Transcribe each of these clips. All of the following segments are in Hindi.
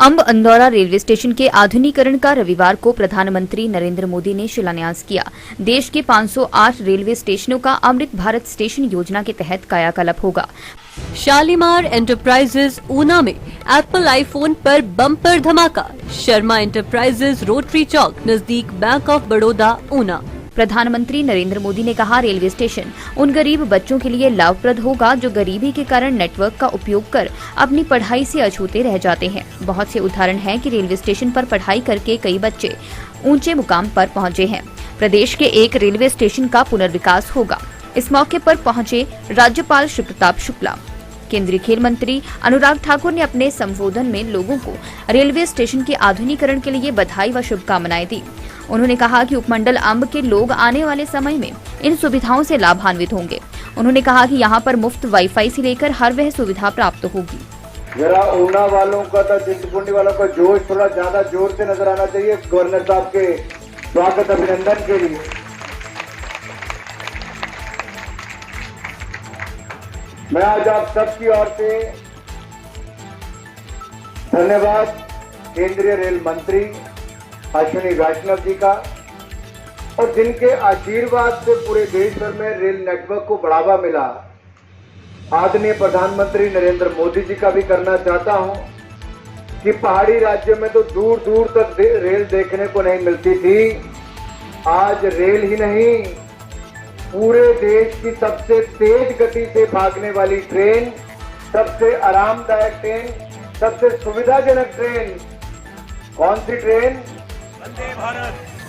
अंब अंदौरा रेलवे स्टेशन के आधुनिकीकरण का रविवार को प्रधानमंत्री नरेंद्र मोदी ने शिलान्यास किया। देश के 508 रेलवे स्टेशनों का अमृत भारत स्टेशन योजना के तहत कायाकल्प होगा। शालीमार एंटरप्राइजेज ऊना में एप्पल आईफोन पर बम्पर धमाका। शर्मा एंटरप्राइजेज रोटरी चौक नजदीक बैंक ऑफ बड़ौदा ऊना। प्रधानमंत्री नरेंद्र मोदी ने कहा, रेलवे स्टेशन उन गरीब बच्चों के लिए लाभप्रद होगा जो गरीबी के कारण नेटवर्क का उपयोग कर अपनी पढ़ाई से अछूते रह जाते हैं। बहुत से उदाहरण हैं कि रेलवे स्टेशन पर पढ़ाई करके कई बच्चे ऊंचे मुकाम पर पहुंचे हैं। प्रदेश के एक रेलवे स्टेशन का पुनर्विकास होगा। इस मौके पर पहुंचे राज्यपाल श्री प्रताप शुक्ला। केंद्रीय खेल मंत्री अनुराग ठाकुर ने अपने संबोधन में लोगों को रेलवे स्टेशन के आधुनिकीकरण के लिए बधाई व शुभकामनाएं दी। उन्होंने कहा कि उपमंडल अंब के लोग आने वाले समय में इन सुविधाओं से लाभान्वित होंगे। उन्होंने कहा कि यहां पर मुफ्त वाईफाई से लेकर हर वह सुविधा प्राप्त होगी। जरा ऊना वालों का तो चिंतपूर्णी वालों का जोश थोड़ा ज्यादा जोर से नजर आना चाहिए गवर्नर साहब के स्वागत अभिनंदन के लिए। मैं आज आप सबकी ओर से धन्यवाद केंद्रीय रेल मंत्री अश्विनी वैष्णव जी का और जिनके आशीर्वाद से पूरे देश भर में रेल नेटवर्क को बढ़ावा मिला, आदरणीय प्रधानमंत्री नरेंद्र मोदी जी का भी करना चाहता हूं कि पहाड़ी राज्य में तो दूर दूर तक रेल देखने को नहीं मिलती थी। आज रेल ही नहीं, पूरे देश की सबसे तेज गति से भागने वाली ट्रेन, सबसे आरामदायक ट्रेन, सबसे सुविधाजनक ट्रेन, कौन सी ट्रेन?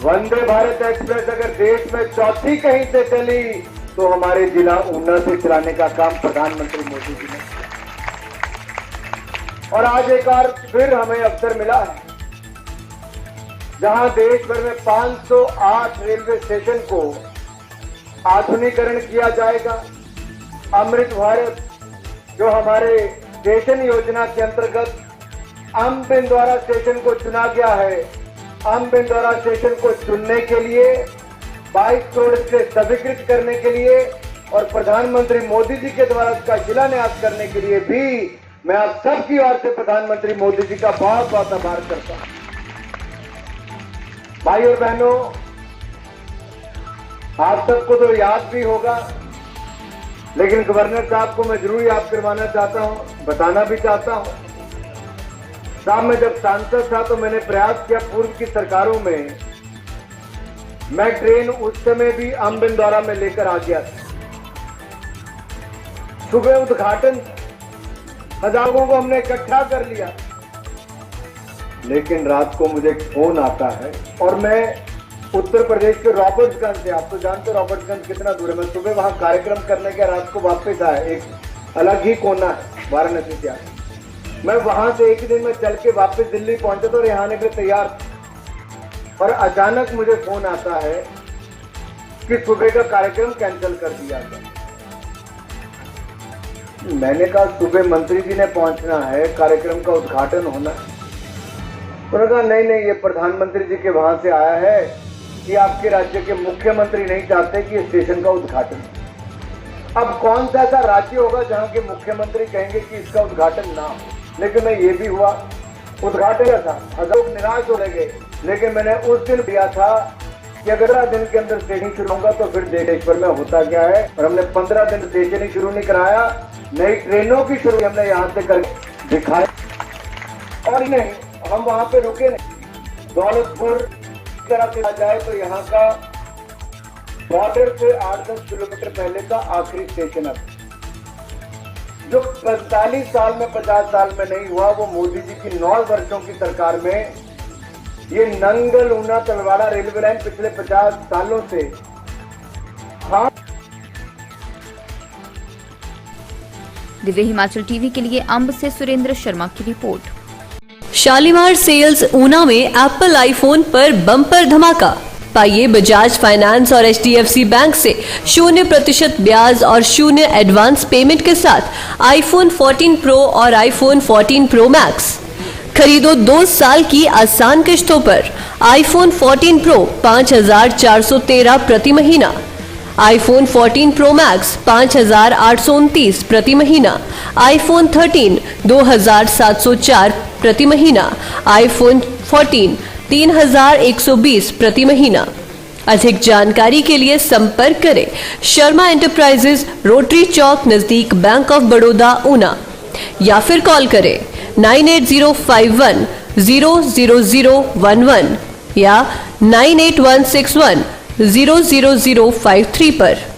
वंदे भारत एक्सप्रेस अगर देश में चौथी कहीं से चली तो हमारे जिला ऊना से चलाने का काम प्रधानमंत्री मोदी जी ने किया। और आज एक बार फिर हमें अवसर मिला है जहां देश भर में 508 रेलवे स्टेशन को आधुनिकीकरण किया जाएगा। अमृत भारत जो हमारे स्टेशन योजना के अंतर्गत अंब अंदौरा स्टेशन को चुना गया है, अंब अंदौरा स्टेशन को चुनने के लिए 22 करोड़ से स्वीकृत करने के लिए और प्रधानमंत्री मोदी जी के द्वारा इसका शिलान्यास करने के लिए भी मैं आप सबकी ओर से प्रधानमंत्री मोदी जी का बहुत बहुत आभार करता हूं। भाई और बहनों, आप सबको तो याद भी होगा, लेकिन गवर्नर साहब को मैं जरूर याद करवाना चाहता हूं, बताना भी चाहता हूं। साहब मैं जब सांसद था तो मैंने प्रयास किया, पूर्व की सरकारों में मैं ट्रेन उस समय भी अंब अंदौरा में लेकर आ गया था। सुबह उद्घाटन, हजारों को हमने इकट्ठा कर लिया, लेकिन रात को मुझे फोन आता है और मैं उत्तर प्रदेश के रॉबर्ट्सगंज से, आप तो जानते हो रॉबर्ट्सगंज कितना दूर है, मैं सुबह वहां कार्यक्रम करने के रात को वापस आया। एक अलग ही कोना है वाराणसी से। मैं वहां से एक ही दिन में चल के वापस दिल्ली पहुंचा था और यहाँ आने के तैयार था और अचानक मुझे फोन आता है कि सुबह का कार्यक्रम कैंसिल कर दिया गया। मैंने कहा सुबह मंत्री जी ने पहुंचना है, कार्यक्रम का उद्घाटन होना है। उन्होंने कहा नहीं, ये प्रधानमंत्री जी के वहां से आया है कि आपके राज्य के मुख्यमंत्री नहीं चाहते कि स्टेशन का उद्घाटन। अब कौन सा ऐसा राज्य होगा जहां के मुख्यमंत्री कहेंगे कि इसका उद्घाटन ना हो? लेकिन मैं ये भी हुआ, उद्घाटन था, हजार लोग निराश हो गए, लेकिन मैंने उस दिन दिया था कि अगर 15 दिन के अंदर स्टेशन शुरू होगा तो फिर देश भर में होता क्या है। और हमने 15 दिन स्टेशन ही शुरू नहीं कराया, नई ट्रेनों की शुरू हमने यहाँ से कर दिखाया। और नहीं, हम वहां पे रुके नहीं। दौलतपुर तरफ से जाए तो यहाँ का बॉर्डर से 8-10 किलोमीटर पहले का आखिरी स्टेशन है, जो 45 साल में 50 साल में नहीं हुआ। वो मोदी जी की 9 वर्षों की सरकार में ये नंगल ऊना तलवाड़ा रेलवे लाइन पिछले 50 सालों से। हाँ, दिव्य हिमाचल टीवी के लिए अंब से सुरेंद्र शर्मा की रिपोर्ट। शालीमार सेल्स ऊना में एप्पल आईफोन पर बम्पर धमाका। पाइए बजाज फाइनेंस और HDFC बैंक से 0% ब्याज और 0 एडवांस पेमेंट के साथ आईफोन 14 प्रो और आईफोन 14 प्रो मैक्स खरीदो 2 साल की आसान किश्तों पर। आईफोन 14 प्रो 5,413 प्रति महीना, आईफोन 14 प्रो मैक्स 5,829 प्रति महीना, आईफोन 13 2,704 प्रति महीना, आईफोन 14 3,120 प्रति महीना। अधिक जानकारी के लिए संपर्क करें शर्मा एंटरप्राइजेज, रोटरी चौक, नजदीक बैंक ऑफ बड़ौदा, ऊना, या फिर कॉल करें 9805100011 या 98161 00053 पर।